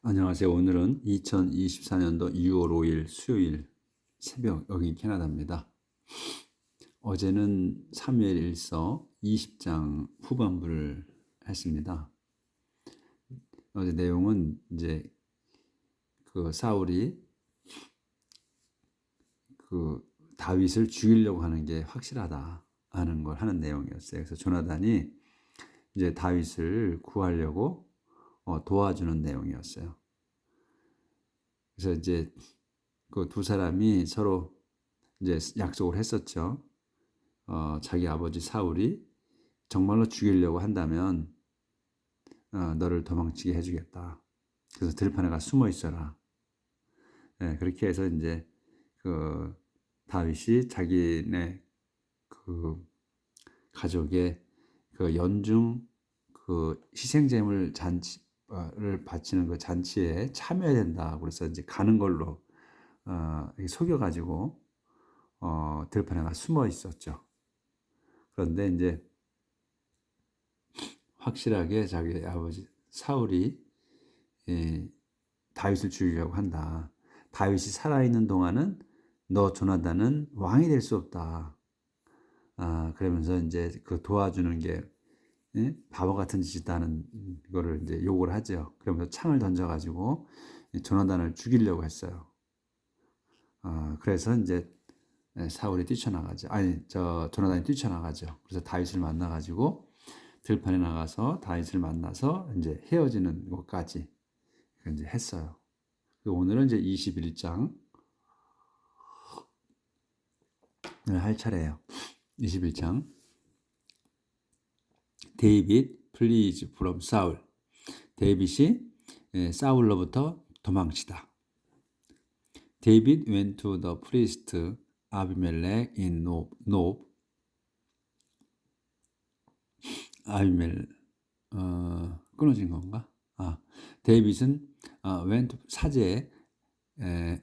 안녕하세요. 오늘은 2024년도 6월 5일 수요일 새벽 여기 캐나다입니다. 어제는 사무엘일서 20장 후반부를 했습니다. 어제 내용은 이제 그 사울이 그 다윗을 죽이려고 하는 게 확실하다 하는 걸 하는 내용이었어요. 그래서 조나단이 이제 다윗을 구하려고 도와주는 내용이었어요. 그래서 이제 그 두 사람이 서로 이제 약속을 했었죠. 자기 아버지 사울이 정말로 죽이려고 한다면 너를 도망치게 해주겠다. 그래서 들판에 가 숨어 있어라. 네, 그렇게 해서 이제 그 다윗이 자기네 그 가족의 그 연중 그 희생제물 잔치를 바치는 그 잔치에 참여해야 된다. 그래서 이제 가는 걸로 속여가지고 들판에 가 숨어 있었죠. 그런데 이제 확실하게 자기 아버지 사울이 다윗을 죽이려고 한다. 다윗이 살아있는 동안은 너 조나단은 왕이 될 수 없다. 그러면서 이제 그 도와주는 게 바보 같은 짓이다는 거를 이제 욕을 하죠. 그러면서 창을 던져가지고 조나단을 죽이려고 했어요. 그래서 이제 사울이 뛰쳐나가죠. 조나단이 뛰쳐나가죠. 그래서 다윗을 만나가지고 들판에 나가서 다윗을 만나서 이제 헤어지는 것까지 이제 했어요. 오늘은 이제 21장 할 차례예요. 21장 데이빗 플리즈 프롬 사울. 데이빗이 사울로부터 도망치다. 데이빗 went to the priest 아비멜렉 in 노브. 아비멜 끊어진 건가? 데이빗은 went 사제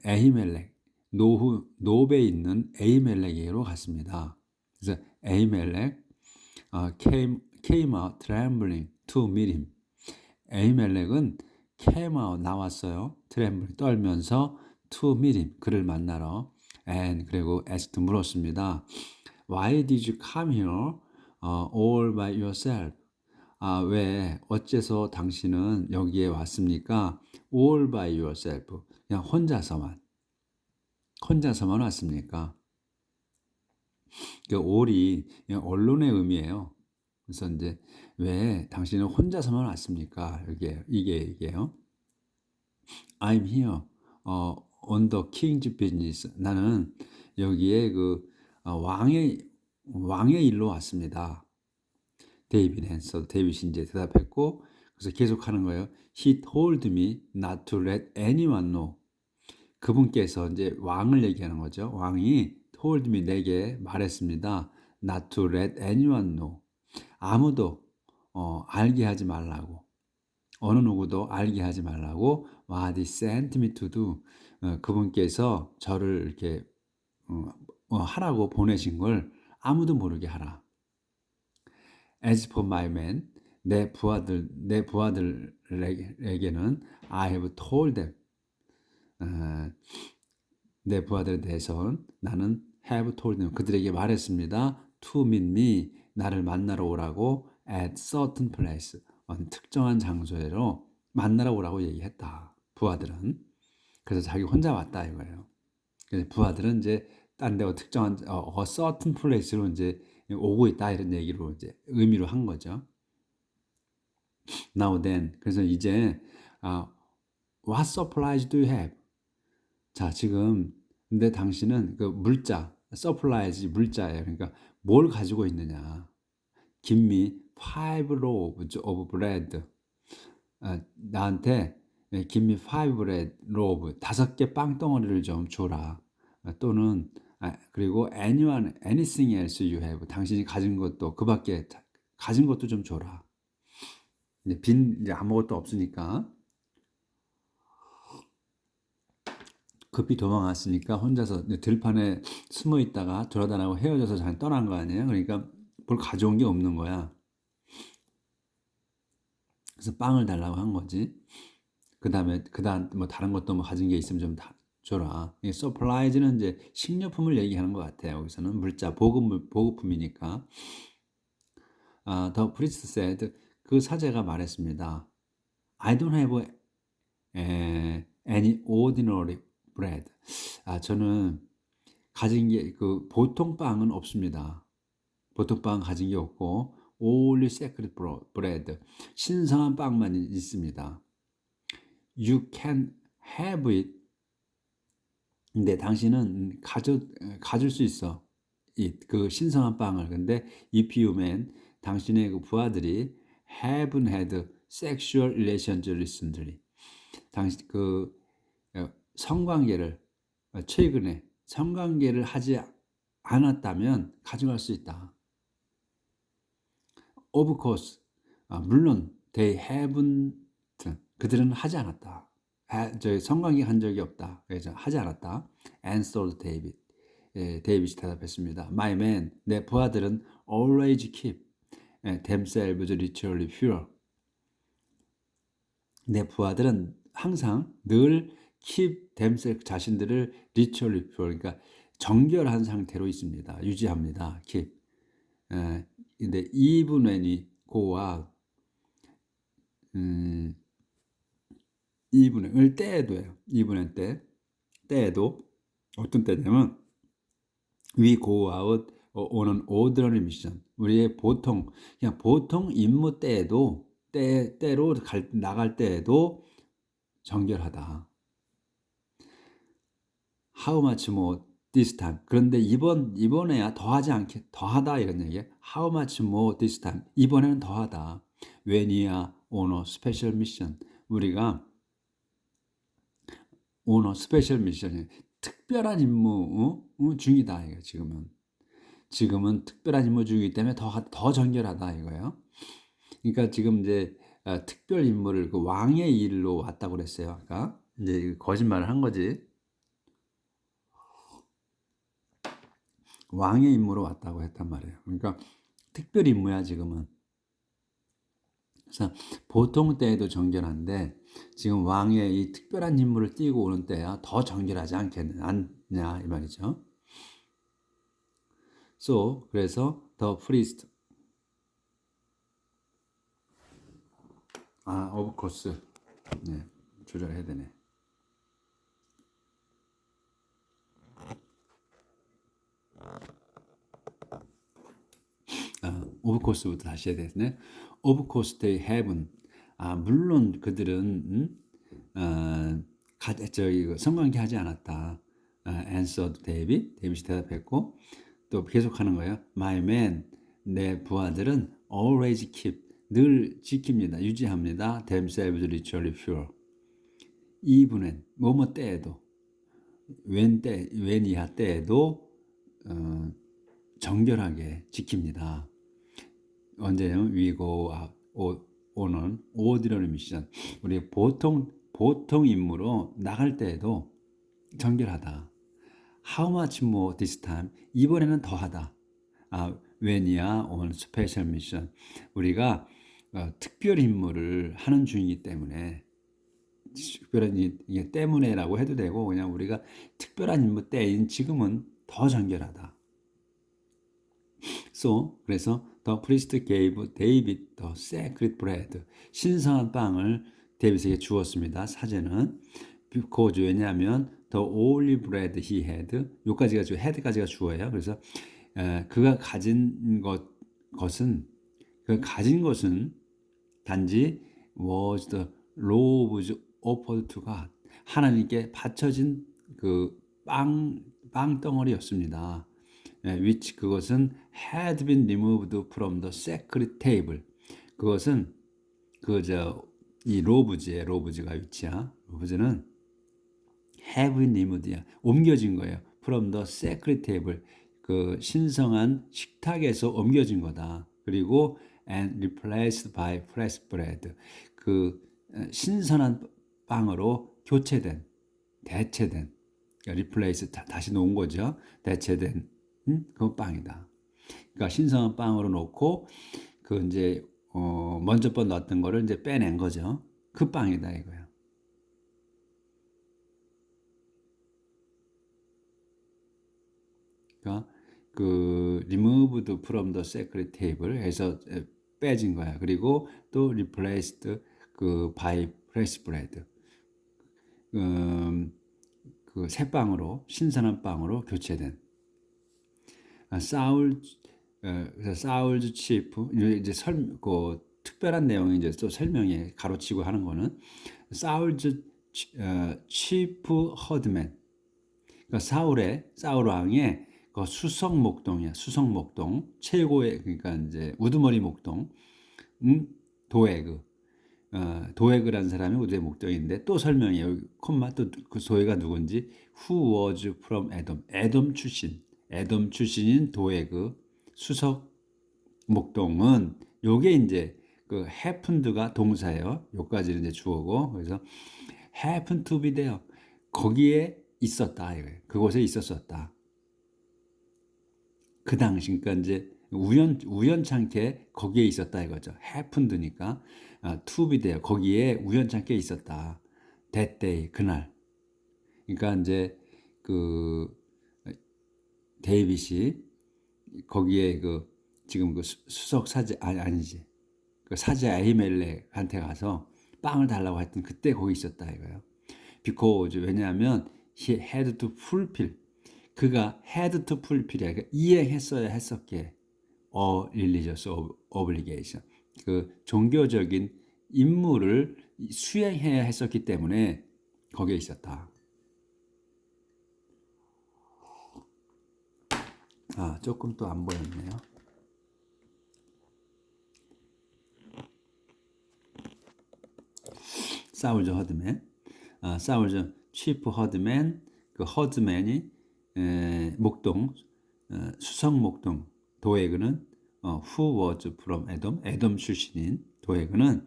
에히멜렉 노브에 있는 에히멜렉에게로 갔습니다. 그래서 에히멜렉 came out trembling to meet him. 에히멜렉은 came out 나왔어요. trembling 떨면서 to meet him 그를 만나러 and 그리고 asked 물었습니다. Why did you come here all by yourself? 왜 어째서 당신은 여기에 왔습니까? All by yourself 그냥 혼자서만 왔습니까? 그 all이 그냥 언론의 의미예요. 그래서 이제 왜 당신은 혼자서만 왔습니까? 이게요. I'm here on the king's business. 나는 여기에 그 왕의 일로 왔습니다. 데이빗이 이제 대답했고 그래서 계속하는 거예요. He told me not to let anyone know. 그분께서 이제 왕을 얘기하는 거죠. 왕이 told me 내게 말했습니다. Not to let anyone know. 아무도 알게 하지 말라고. 어느 누구도 알게 하지 말라고 what he sent me to do. 그분께서 저를 이렇게 하라고 보내신 걸 아무도 모르게 하라. As for my men, 내 부하들에게는 I have told them. 내 부하들에 대해서는 나는 have told them. 그들에게 말했습니다. To meet me. 나를 만나러 오라고 at certain place. 특정한 장소에로 만나러 오라고 얘기했다. 부하들은. 그래서 자기 혼자 왔다 이거예요. 그래서 부하들은 이제 딴 데 특정한 certain place로 이제 오고 있다 이런 얘기로 이제 의미로 한 거죠. Now then, 그래서 이제 what supplies do you have? 자, 지금 근데 당신은 그 물자, supplies 물자예요. 그러니까 뭘 가지고 있느냐? Give me 5 loaves of bread. 나한테 give me 5 loaves, 5개 빵덩어리를 좀 줘라. 또는 그리고 anything else you have. 당신이 가진 것도 그 밖에 가진 것도 좀 줘라. 이제 아무것도 없으니까 급히 도망왔으니까 혼자서 들판에 숨어 있다가 돌아다니고 헤어져서 잘 떠난 거 아니에요. 그러니까 뭘 가져온 게 없는 거야. 그래서 빵을 달라고 한 거지. 그다음 뭐 다른 것도 뭐 가진 게 있으면 좀 줘라. 이 supplies는 이제 식료품을 얘기하는 것 같아요. 여기서는 물자 보급품이니까. The priest said, 그 사제가 말했습니다. I don't have any ordinary bread. 저는 가진 게 그 보통 빵은 없습니다. 보통 빵 가진 게 없고 only sacred bread, 신성한 빵만 있습니다. You can have it. 근데 당신은 가질 수 있어. 그 신성한 빵을. 근데 if you men, 당신의 그 부하들이 haven't had sexual relations recently. 당신 성관계를 최근에 성관계를 하지 않았다면 가져갈 수 있다. Of course, 물론 they haven't, 그들은 하지 않았다. 성관계 한 적이 없다. 그래서 하지 않았다. Answered David. 데이빗이 대답했습니다. My men, 내 부하들은 always keep themselves ritually pure. 내 부하들은 항상 늘 keep themselves, 자신들을 ritually pure, 그러니까 정결한 상태로 있습니다. 유지합니다. keep. 근데 even when이 go와 even when을 때에도예요. even when 때에도 어떤 때냐면 we go out on an ordinary mission. 우리의 그냥 보통 임무 때에도 때로 나갈 때에도 정결하다. How much more this time? 그런데 이번에야 더하다 이런 얘기예요. How much more this time? 이번에는 더하다. When we are on a special mission. 우리가 on a special mission, 특별한 임무 중이다 이거 지금은 특별한 임무 중이기 때문에 더 정결하다 이거예요. 그러니까 지금 이제 특별 임무를 그 왕의 일로 왔다고 그랬어요. 아까 이제 거짓말을 한 거지. 왕의 임무로 왔다고 했단 말이에요. 그러니까 특별 임무야 지금은. 그래서 보통 때에도 정결한데 지금 왕의 이 특별한 임무를 띄고 오는 때야 더 정결하지 않냐 이 말이죠. So, 그래서 the priest, of course, 네, 조절해야 되네. of course부터 다시 해야 되네. Of course they haven't. 물론 그들은 성관계 하지 않았다. answered 데이빗이 대답했고 또 계속하는 거예요. My men, 내 부하들은 always keep, 늘 지킵니다. 유지합니다. themselves ritually pure. even when, 뭐뭐 때에도, when 이하 때에도 정결하게 지킵니다. 언제냐면 we go on ordinary mission. 우리 보통 임무로 나갈 때에도 정결하다. How much more this time? 이번에는 더하다. when we are on special mission. 우리가 특별 임무를 하는 중이기 때문에, 특별한 이게 때문에라고 해도 되고 그냥 우리가 특별한 임무 때인 지금은 더 정결하다. So, 그래서 the priest gave David the sacred bread. 신성한 빵을 데이빗에게 주었습니다. 사제는 because, 왜냐하면 the only bread he had, 요까지가 had까지가 주어예요. 그래서 그가 가진 것은 단지 was the loaves offered to God, 하나님께 바쳐진 그 빵덩어리였습니다. which, 그것은 had been removed from the sacred table. 그것은 이 로브즈가 위치야. 로브즈는 have been removed야, 옮겨진 거예요. from the sacred table, 그 신성한 식탁에서 옮겨진 거다. 그리고 and replaced by fresh bread, 그 신선한 빵으로 대체된, replace, 다시 놓은 거죠. 대체된 그 빵이다. 그러니까 신선한 빵으로 놓고 그 이제 먼저 번 넣었던 거를 이제 빼낸 거죠. 그 빵이다 이거야. 그러니까 그 removed from the sacred table 해서 빼진 거야. 그리고 또 replaced 그 by fresh bread. 그 새 빵으로 신선한 빵으로 교체된. 사울 그래서 사울즈 치프 이제 그 특별한 내용이 이제 또 설명에 가로치고 하는 거는 사울즈 치프 허드맨. 그러니까 사울 왕의 그 수석 목동이야. 수석 목동 최고의 그러니까 이제 우두머리 목동 도에그 도에그라는 사람이 우두의 목동인데 또 설명해요. 콤마 또 그 도에가 누군지 who was from Edom 에돔 출신인 도에그 수석 목동은 요게 이제 그 happened가 동사예요. 요까지는 이제 주어고 그래서 happen to be there 거기에 있었다 이거예요. 그곳에 있었었다. 그 당시 그러니까 이제 우연찮게 거기에 있었다 이거죠. happened니까 to be there 거기에 우연찮게 있었다. that day 그날. 그러니까 이제 그 데이빗이 거기에 그 지금 그 수석 사제 아니지 그 사제 아히멜렉한테 가서 빵을 달라고 했던 그때 거기 있었다 이거예요. because 왜냐하면 he had to fulfill 그가 had to fulfill이야. 그러니까 이행했어야 했었기에 religious obligation 그 종교적인 임무를 수행해야 했었기 때문에 거기에 있었다. 조금 또 안 보였네요. 사울즈 허드맨, 사울즈 치프 허드맨, 그 허드맨이 목동, 수석 목동 도에그는 who was from 에돔 출신인 도에그는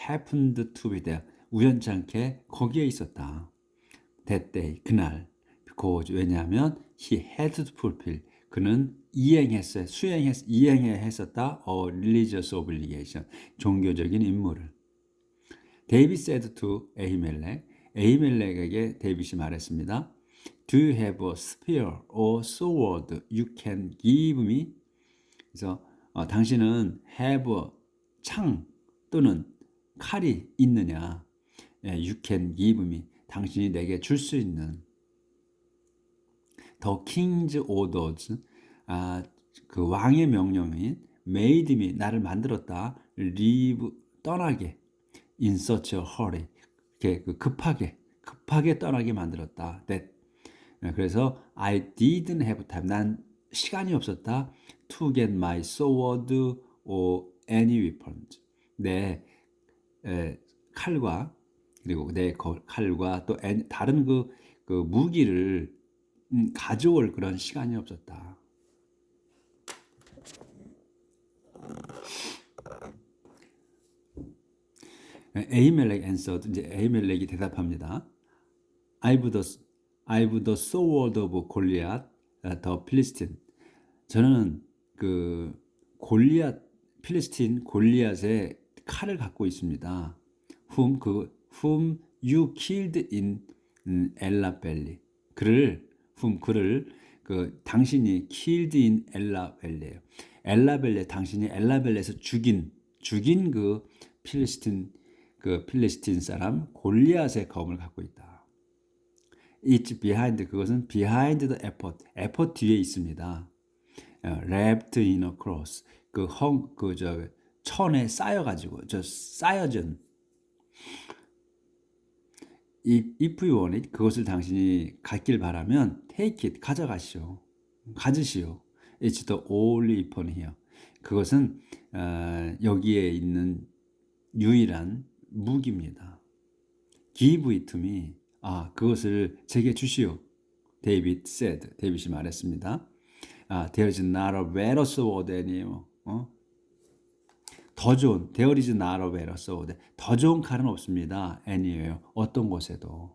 happened to be there 우연찮게 거기에 있었다. that day 그날 because 왜냐하면 he had to fulfill 그는 이행해야 했었다. religious obligation 종교적인 임무를. 데이빗 said to 에히멜렉에게 데이빗이 말했습니다. Do you have a spear or sword you can give me? 그래서 당신은 have a 창 또는 칼이 있느냐? You can give me. 당신이 내게 줄 수 있는. The king's orders. 그 왕의 명령인 made me 나를 만들었다. leave 떠나게. In such a hurry. 이렇게 급하게 떠나게 만들었다. That. 그래서 I didn't have time. 난 시간이 없었다. To get my sword or any weapons. 내 칼과 그리고 내 칼과 또 다른 그 무기를 가져올 그런 시간이 없었다. 에히멜렉 answered 이제 에히멜렉이 대답합니다. I've the sword of Goliath, the Philistine. 저는 그 필리스틴 골리앗의 칼을 갖고 있습니다. whom you killed in Ela Valley. 그를 그 당신이 killed in Ela Valley예요. 엘라 벨레 당신이 엘라 벨레에서 죽인 그 필리스틴 사람 골리앗의 검을 갖고 있다. It's behind 그것은 behind the effort 뒤에 있습니다. wrapped in a cross 천에 쌓여가지고 쌓여진 if you want it 그것을 당신이 갖길 바라면 take it 가져시오. It's the only weapon here. 그것은 여기에 있는 유일한 무기입니다. Give it to me. 그것을 제게 주시오. 데이빗이 말했습니다. There's not a better sword anymore. 더 좋은 There is not a better sword. 더 좋은 칼은 없습니다. anywhere. 어떤 곳에도.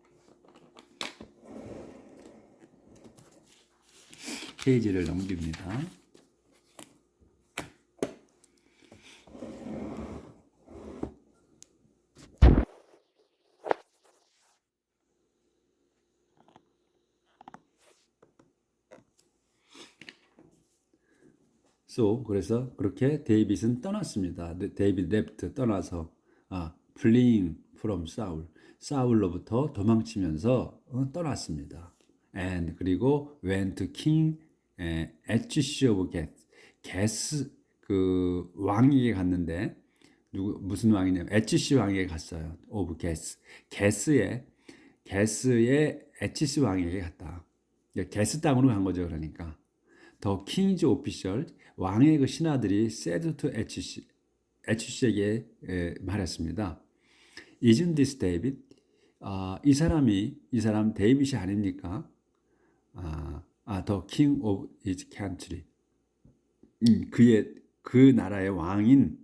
페이지를 넘깁니다. So 그래서 그렇게 데이빗은 떠났습니다. 데이빗 레프트 떠나서 fleeing from Saul 사울로부터 도망치면서 떠났습니다. And 그리고 went to King Achish of Gath 게스 그 왕에게 갔는데 무슨 왕이냐면 에치시 왕에게 갔어요. 오브 게스의 에치시 왕에게 갔다. 게스 땅으로 간 거죠. 그러니까 더 킹즈 오피셜 왕의 그 신하들이 said to 에치시에게 말했습니다. Isn't this David? 이 사람 데이빗이 아닙니까? The king of his country. 그 나라의 왕인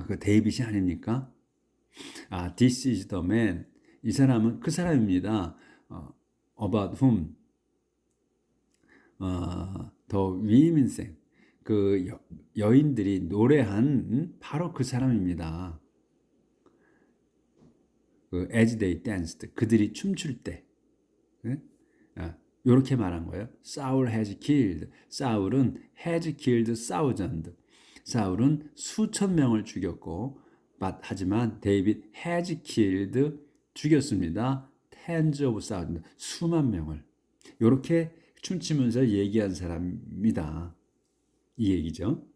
그 데이빗이 아닙니까? This is the man. 이 사람은 그 사람입니다. About whom the women sang. 그 여인들이 노래한 바로 그 사람입니다. 그 as they danced. 그들이 춤출 때. 이렇게 말한 거예요. Saul has killed. 사울은 has killed thousand. 사울은 수천 명을 죽였고, 하지만 데이빗 has killed 죽였습니다. tens of thousand 수만 명을. 이렇게 춤추면서 얘기한 사람입니다. 이 얘기죠.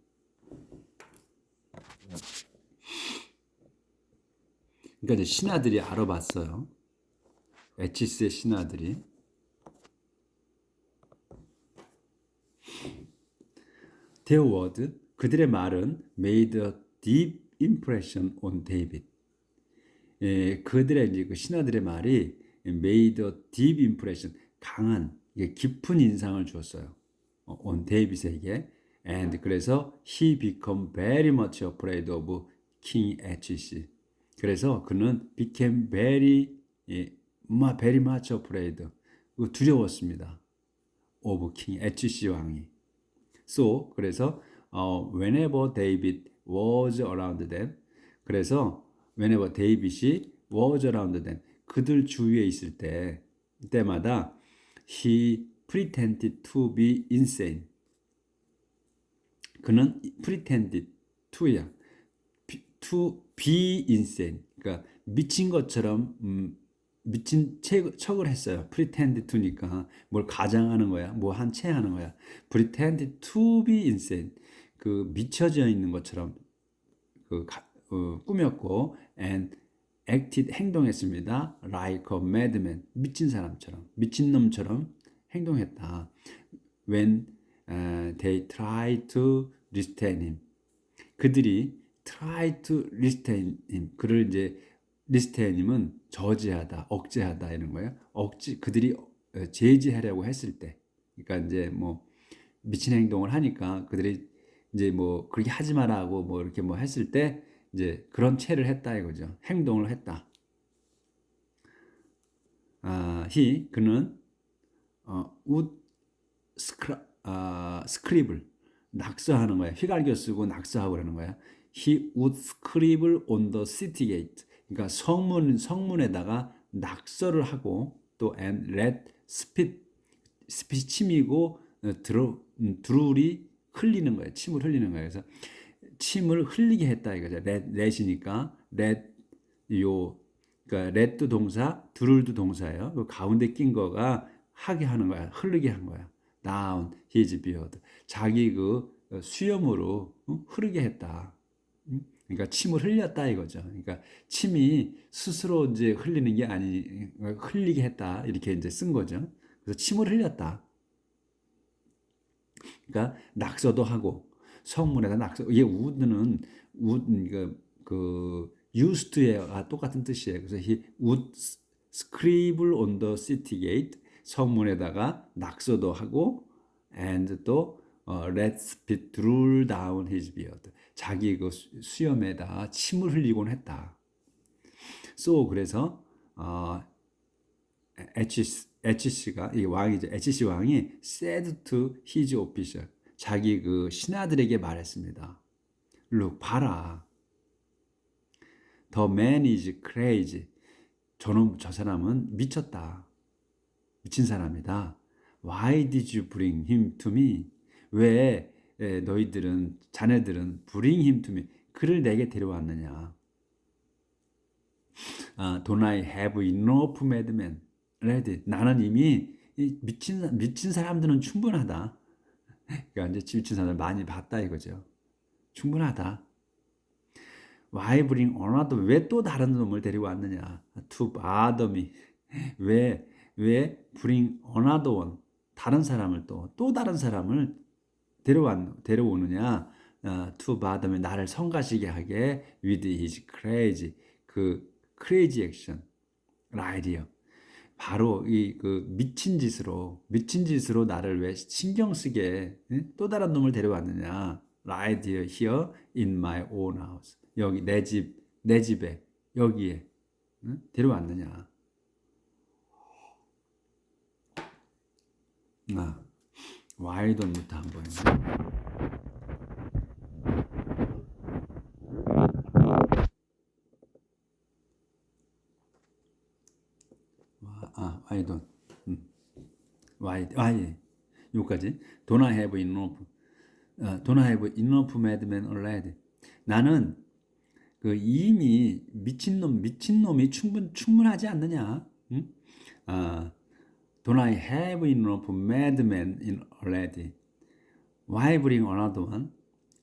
그러니까 이제 신하들이 알아봤어요. 에치스의 신하들이. Their word, 그들의 말은 made a deep impression on David. 그들의 이제 그 신하들의 말이 made a deep impression, 강한, 깊은 인상을 주었어요. on David에게. And 그래서 he became very much afraid of King Achish. 그래서 그는 became very much afraid. 두려웠습니다. of King Achish 왕이. So 그래서 whenever David was around them, 그래서 whenever David이 was around them, 그들 주위에 있을 때마다 he pretended to be insane. 그는 pretended to야. to be insane. 그러니까 미친 것처럼 미친 척을 했어요. pretend to니까 뭘 가장하는 거야. 뭐 한 채 하는 거야. pretend to be insane. 그 미쳐져 있는 것처럼 꾸몄고 and acted 행동했습니다. like a madman. 미친 사람처럼, 미친 놈처럼 행동했다. when they tried to restrain him. 그들이 try to restrain him. 그를 이제 restrain은 저지하다, 억제하다 이런 거예요. 그들이 제지하려고 했을 때, 그러니까 이제 뭐 미친 행동을 하니까 그들이 이제 뭐 그렇게 하지 마라고 뭐 이렇게 뭐 했을 때 이제 그런 채를 했다 이거죠. 행동을 했다. 그는 would scribble 낙서하는 거야. 휘갈겨 쓰고 낙서하고 그러는 거야. He would scribble on the city gate. 그러니까 성문에다가 낙서를 하고 또 and let spit이 침이고 드룰이 흘리는 거예요. 침을 흘리는 거예요. 그래서 침을 흘리게 했다 이거죠. let이니까 그러니까 let도 동사, 드룰도 동사예요. 그 가운데 낀 거가 하게 하는 거야. 흐르게 한 거야. down his beard. 자기 그 수염으로 흐르게 했다. 그러니까 침을 흘렸다 이거죠. 그러니까 침이 스스로 이제 흘리는 게 흘리게 했다 이렇게 이제 쓴 거죠. 그래서 침을 흘렸다. 그러니까 낙서도 하고 성문에다 낙서. 이게 would는 used to와 똑같은 뜻이에요. 그래서 he would scribble on the city gate. 성문에다가 낙서도 하고 and 또 let spit drool down his beard. 자기 그 수염에다 침을 흘리곤 했다. So 그래서 에치시가 이 왕이죠. 에치시 왕이 said to his official 자기 그 신하들에게 말했습니다. Look 봐라. The man is crazy. 저 사람은 미쳤다. 미친 사람이다. Why did you bring him to me? 왜 너희들은 자네들은 bring him to me 그를 내게 데려왔느냐? Don't I have enough madmen ready? 나는 이미 미친 사람들은 충분하다. 그러니까 이제 미친 사람들 많이 봤다 이거죠. 충분하다. Why bring another? 왜 또 다른 놈을 데리고 왔느냐? To bother me. 왜 bring another one? 다른 사람을 또 다른 사람을 데려오느냐? To bother me. 나를 성가시게 하게 with his crazy 그 crazy action, idea. 바로 이 그 미친 짓으로 나를 왜 신경 쓰게 또 다른 놈을 데려왔느냐? Right here in my own house. 여기 내 집에 여기에 데려왔느냐? Why don't부터 한번. Why don't? why? 여기까지. Don't I have enough? Don't I have enough madmen already? 나는 그 이미 미친놈이 충분하지 않느냐? Don't I have enough madmen already? Why bring another one?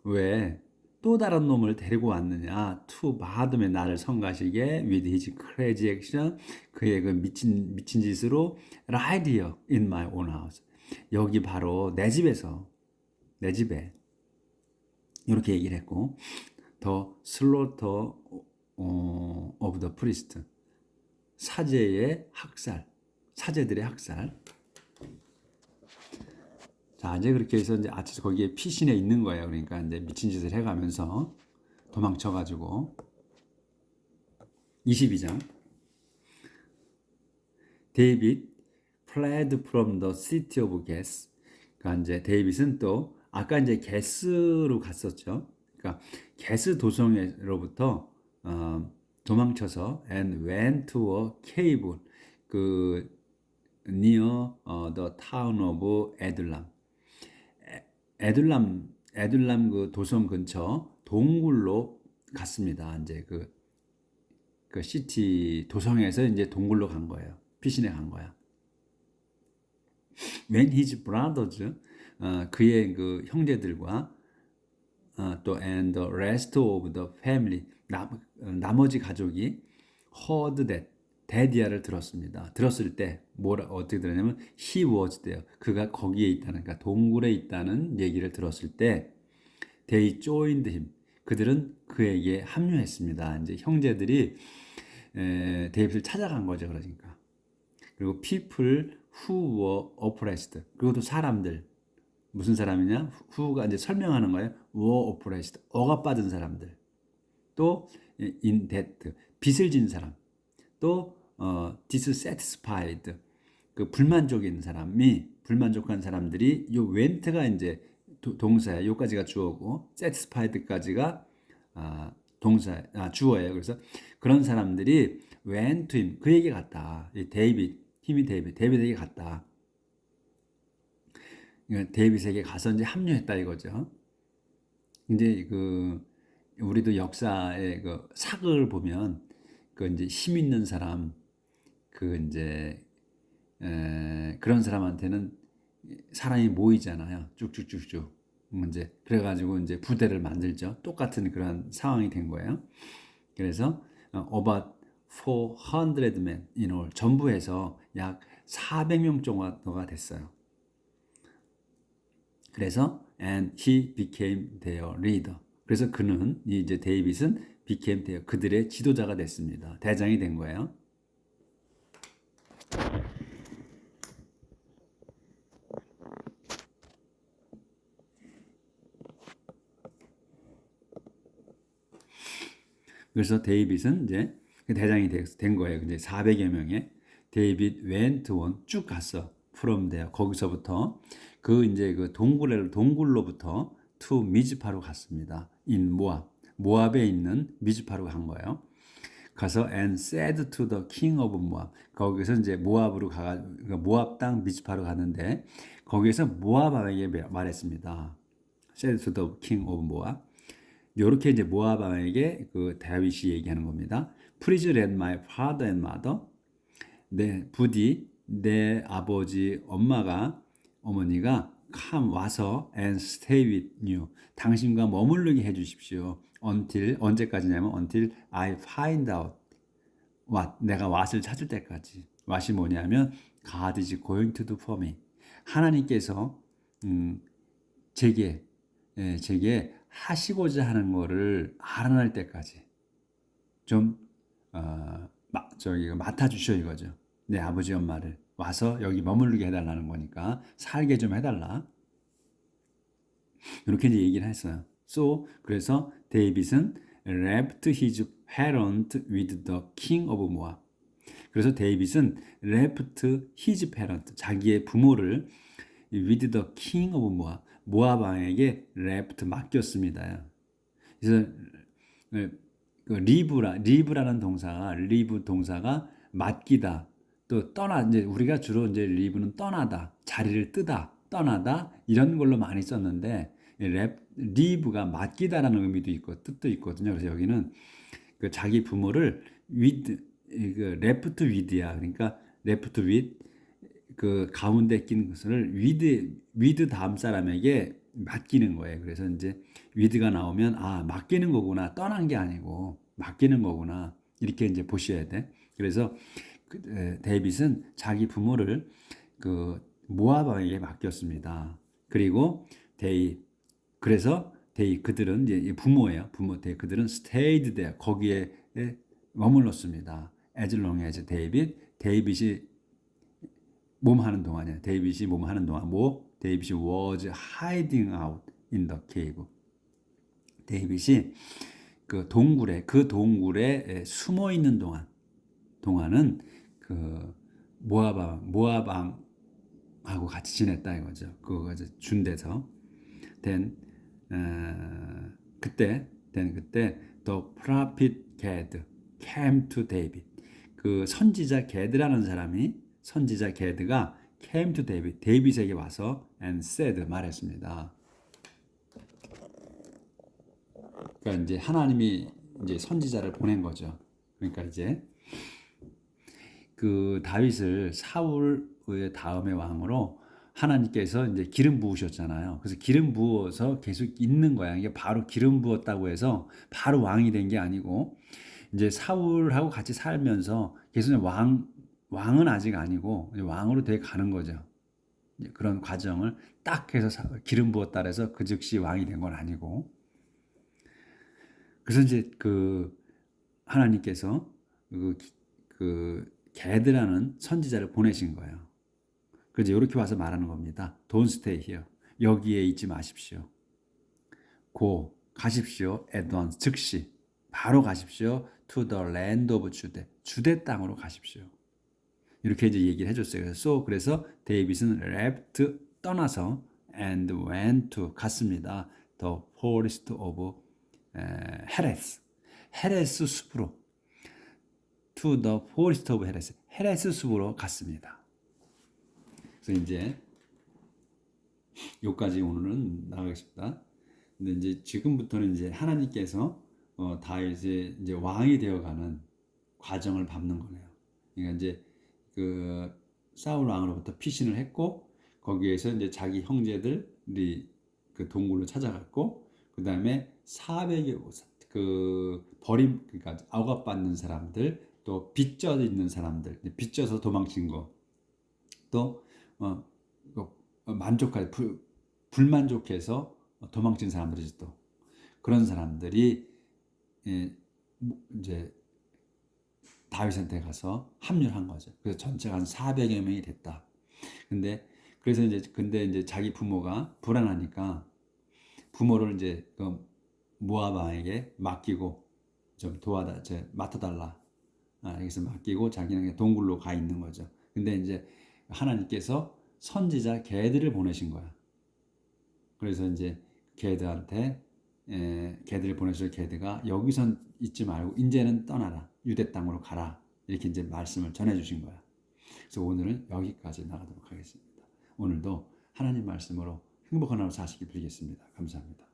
왜 또 다른 놈을 데리고 왔느냐? To bother me 나를 성가시게 with his crazy action 그의 그 미친 짓으로 right here in my own house 여기 바로 내 집에 이렇게 얘기를 했고 The slaughter of the priest 사제들의 학살. 자, 이제 그렇게 해서 이제 아치스 거기에 피신해 있는 거예요. 그러니까 이제 미친 짓을 해가면서 도망쳐가지고 22장 데이빗 fled from the city of Gas. 그러니까 이제 데이빗은 또 아까 이제 게스로 갔었죠. 그러니까 게스 도성으로부터 도망쳐서 and went to a cave 그 near the town of 에둘람 그 도성 근처 동굴로 갔습니다. 이제 그 시티 도성에서 이제 동굴로 간 거예요. 피신해 간 거야. When his brothers 그의 그 형제들과 또 and the rest of the family 나머지 가족이 heard that 데디아를 들었습니다. 들었을 때 어떻게 들었냐면 he was there. 그가 거기에 있다는 그러니까 동굴에 있다는 얘기를 들었을 때 they joined him. 그들은 그에게 합류했습니다. 이제 형제들이 데이빗을 찾아간 거죠. 그러니까. 그리고 people who were oppressed. 그리고 또 사람들 무슨 사람이냐? who가 이제 설명하는 거예요. were oppressed. 억압받은 사람들. 또 in debt. 빚을 진 사람. 또 dissatisfied 그 불만족한 사람들이 요 went가 이제 동사야. 요까지가 주어고 satisfied까지가 주어예요. 그래서 그런 사람들이 went to him 그에게 갔다. 데이빗에게 갔다. 데이빗에게 가서 이제 합류했다 이거죠. 이제 그 우리도 역사의 그 사극을 보면 그 이제 힘 있는 사람 그 이제 그런 사람한테는 사람이 모이잖아요. 쭉쭉쭉쭉. 이제 그래가지고 이제 부대를 만들죠. 똑같은 그런 상황이 된 거예요. 그래서 about 400 men in all 전부 해서 약 400명 정도가 됐어요. 그래서 and he became their leader. 그래서 그는 이제 데이빗은 became their 그들의 지도자가 됐습니다. 대장이 된 거예요. 그래서 데이빗은 이제 대장이 된 거예요. 이제 400여 명의 데이빗 went on 쭉 갔어. from there 거기서부터 그 이제 그 동굴로부터 to 미즈파로 갔습니다. in 모압에 있는 미즈파로 간 거예요. 가서 and said to the king of Moab 거기서 이제 모압으로 모압 땅 미즈파로 가는데 거기에서 모압 왕에게 말했습니다. said to the king of Moab. 요렇게 이제 모압 왕에게 그 다윗이 얘기하는 겁니다. Please let my father and mother. 부디 내 아버지 어머니가 come 와서 and stay with you. 당신과 머무르게 해 주십시오. until 언제까지냐면 until I find out what 내가 what을 찾을 때까지. what이 뭐냐면 God is going to do for me. 하나님께서 제게 하시고자 하는 거를 알아낼 때까지 좀 맡아주셔 이거죠. 내 아버지 엄마를 와서 여기 머무르게 해달라는 거니까 살게 좀 해달라. 이렇게 이제 얘기를 했어요. 그래서 데이빗은 left his parent with the king of Moab. 그래서 데이빗은 left his parent, 자기의 부모를 with the king of Moab, 모압 왕에게 left 맡겼습니다. 그래서 리브라는 동사가 맡기다, 또 이제 우리가 주로 이제 리브는 떠나다, 자리를 뜨다, 떠나다 이런 걸로 많이 썼는데 리브가 맡기다라는 의미도 있고 뜻도 있거든요. 그래서 여기는 그 자기 부모를 with left with야. 그러니까 left with 그 가운데 낀 것을 with 다음 사람에게 맡기는 거예요. 그래서 이제 with가 나오면 맡기는 거구나. 떠난 게 아니고 맡기는 거구나. 이렇게 이제 보셔야 돼. 그래서 데이빗은 자기 부모를 그 모압 왕에게 맡겼습니다. 그리고 그래서 그들은 이제 부모예요. 그들은 stayed there. 거기에 머물렀습니다. as long as 데이빗이 몸하는 동안이에요. 데이빗이 was hiding out in the cave. 데이빗이 그 동굴에 숨어 있는 동안은 그 모압 왕하고 같이 지냈다 이거죠. 그거 준 데서 그때 the prophet Gad came to David. 그 선지자 게드가 came to David, 데이빗에게 와서 and said, 말했습니다. 그러니까 이제 하나님이 이제 선지자를 보낸 거죠. 그러니까 이제 그 다윗을 사울의 다음의 왕으로 하나님께서 이제 기름 부으셨잖아요. 그래서 기름 부어서 계속 있는 거야. 이게 바로 기름 부었다고 해서 바로 왕이 된 게 아니고 이제 사울하고 같이 살면서 계속 왕은 아직 아니고 왕으로 돼 가는 거죠. 그런 과정을 딱 해서 기름 부었다 해서 그 즉시 왕이 된 건 아니고. 그래서 이제 그 하나님께서 그 게드라는 선지자를 보내신 거예요. 그래서 이렇게 와서 말하는 겁니다. Don't stay here. 여기에 있지 마십시오. 가십시오. At once. 즉시. 바로 가십시오. To the land of Judah. 주대 땅으로 가십시오. 이렇게 이제 얘기를 해줬어요. 그래서 데이빗은 left 떠나서 and went to 갔습니다. The forest of 헤레스 숲으로. To the forest of 헤레스 숲으로 갔습니다. 그래서 이제 여기까지 오늘은 나가겠습니다. 근데 이제 지금부터는 이제 하나님께서 다윗이 이제 왕이 되어가는 과정을 밟는 거네요. 그러니까 이제 그 사울 왕으로부터 피신을 했고 거기에서 이제 자기 형제들이 그 동굴로 찾아갔고 그 다음에 400여 그러니까 억압받는 사람들, 또 빚져 있는 사람들, 빚져서 도망친 거, 또 불만족해서 도망친 사람들이지, 또 그런 사람들이 이제 다윗한테 가서 합류를 한 거죠. 그래서 전체가 한 400여 명이 됐다. 근데 이제 자기 부모가 불안하니까 부모를 이제 그 모압 왕에게 맡기고 좀 맡아달라. 여기서 맡기고 자기는 동굴로 가 있는 거죠. 근데 이제 하나님께서 선지자 게드를 보내신 거야. 그래서 이제 게드한테 게드를 보내서 게드가 여기선 있지 말고 이제는 떠나라. 유대 땅으로 가라. 이렇게 이제 말씀을 전해 주신 거야. 그래서 오늘은 여기까지 나가도록 하겠습니다. 오늘도 하나님 말씀으로 행복한 하루 사시길 빌겠습니다. 감사합니다.